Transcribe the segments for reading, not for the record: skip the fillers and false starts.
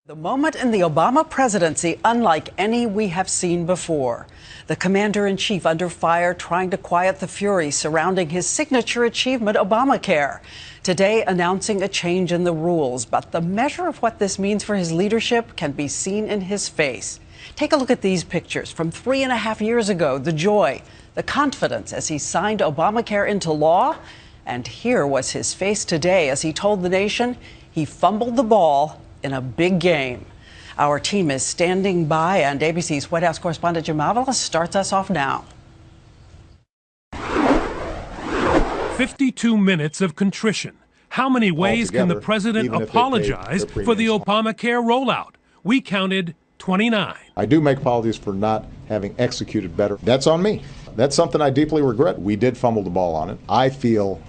The moment in the Obama presidency unlike any we have seen before. The commander-in-chief under fire trying to quiet the fury surrounding his signature achievement, ObamaCare. Today announcing a change in the rules, but the measure of what this means for his leadership can be seen in his face. Take a look at these pictures from 3.5 years ago. The joy, the confidence as he signed ObamaCare into law. And here was his face today as he told the nation he fumbled the ball in a big game. Our team is standing by, and ABC's White House correspondent Jim Avila starts us off now. 52 minutes of contrition. How many ways can the president apologize for the Obamacare rollout? We counted 29. I do make apologies for not having executed better. That's on me. That's something I deeply regret. We did fumble the ball on it. I feel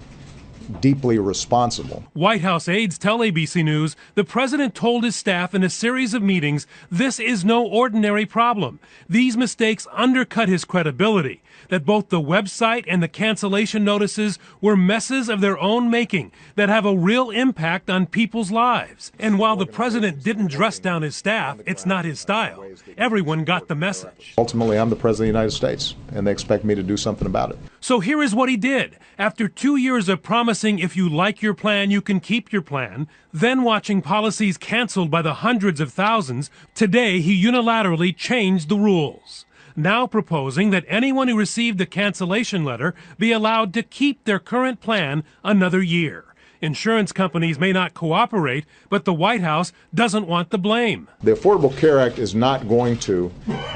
deeply responsible. White House aides tell ABC News the president told his staff in a series of meetings this is no ordinary problem. These mistakes undercut his credibility, that both the website and the cancellation notices were messes of their own making that have a real impact on people's lives. And while the president didn't dress down his staff, it's not his style. Everyone got the message. Ultimately, I'm the president of the United States, and they expect me to do something about it. So here is what he did. After 2 years of promising if you like your plan, you can keep your plan, then watching policies canceled by the hundreds of thousands, today he unilaterally changed the rules. Now proposing that anyone who received a cancellation letter be allowed to keep their current plan another year. Insurance companies may not cooperate, but the White House doesn't want the blame. The Affordable Care Act is not going to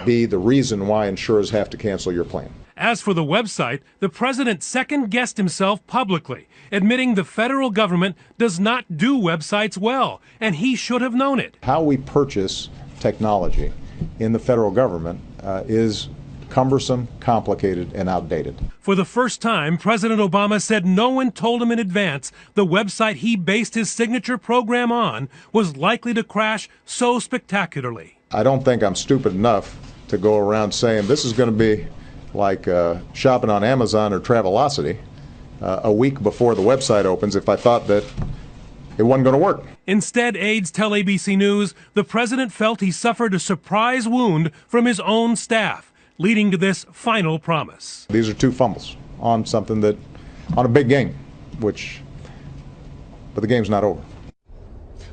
be the reason why insurers have to cancel your plan. As for the website, the president second-guessed himself publicly, admitting the federal government does not do websites well, and he should have known it. How we purchase technology in the federal government is cumbersome, complicated, and outdated. For the first time, President Obama said no one told him in advance the website he based his signature program on was likely to crash so spectacularly. I don't think I'm stupid enough to go around saying this is going to be like shopping on Amazon or Travelocity a week before the website opens if I thought that it wasn't going to work. Instead, aides tell ABC News the president felt he suffered a surprise wound from his own staff, leading to this final promise. These are 2 fumbles on something that, on a big game, but the game's not over.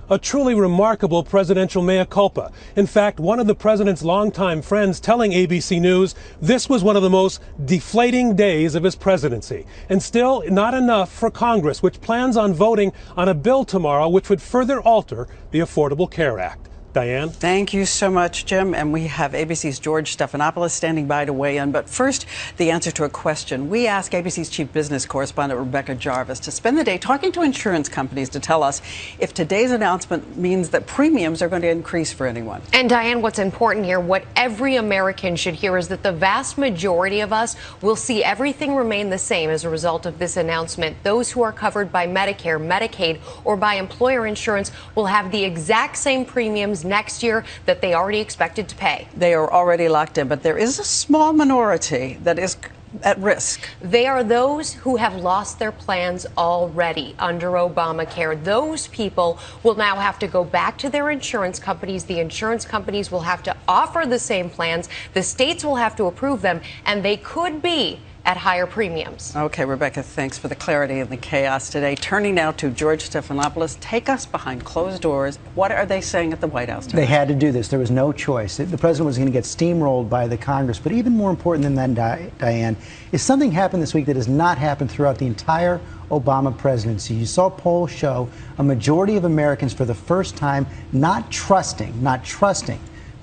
A truly remarkable presidential mea culpa. In fact, one of the president's longtime friends telling ABC News this was one of the most deflating days of his presidency. And still not enough for Congress, which plans on voting on a bill tomorrow which would further alter the Affordable Care Act. Diane? Thank you so much, Jim. And we have ABC's George Stephanopoulos standing by to weigh in. But first, the answer to a question. We asked ABC's chief business correspondent, Rebecca Jarvis, to spend the day talking to insurance companies to tell us if today's announcement means that premiums are going to increase for anyone. And Diane, what's important here, what every American should hear is that the vast majority of us will see everything remain the same as a result of this announcement. Those who are covered by Medicare, Medicaid, or by employer insurance will have the exact same premiums next year that they already expected to pay. They are already locked in, but there is a small minority that is at risk. They are those who have lost their plans already under Obamacare. Those people will now have to go back to their insurance companies. The insurance companies will have to offer the same plans. The states will have to approve them, and they could be at higher premiums. Okay, Rebecca, thanks for the clarity and the chaos today. Turning now to George Stephanopoulos. Take us behind closed doors. What are they saying at the White House today? They had to do this. There was no choice. The president was going to get steamrolled by the Congress. But even more important than that, Diane, is something happened this week that has not happened throughout the entire Obama presidency. You saw polls show a majority of Americans for the first time not trusting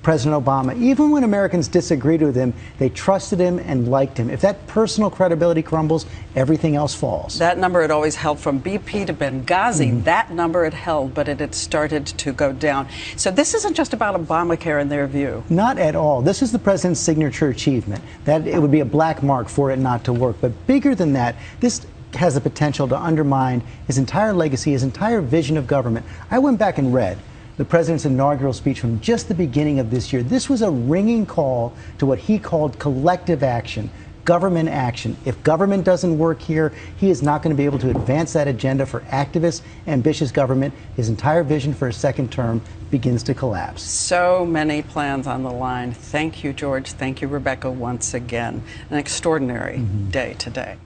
President Obama. Even when Americans disagreed with him, they trusted him and liked him. If that personal credibility crumbles, everything else falls. That number had always held from BP to Benghazi. That number had held, but it had started to go down. So this isn't just about Obamacare in their view. Not at all. This is the president's signature achievement. That it would be a black mark for it not to work. But bigger than that, this has the potential to undermine his entire legacy, his entire vision of government. I went back and read the president's inaugural speech from just the beginning of this year. This was a ringing call to what he called collective action. government action. If government doesn't work here, he is not going to be able to advance that agenda for activist, ambitious government. His entire vision for a second term begins to collapse. So many plans on the line. Thank you, George. Thank you, Rebecca, once again. An extraordinary day today.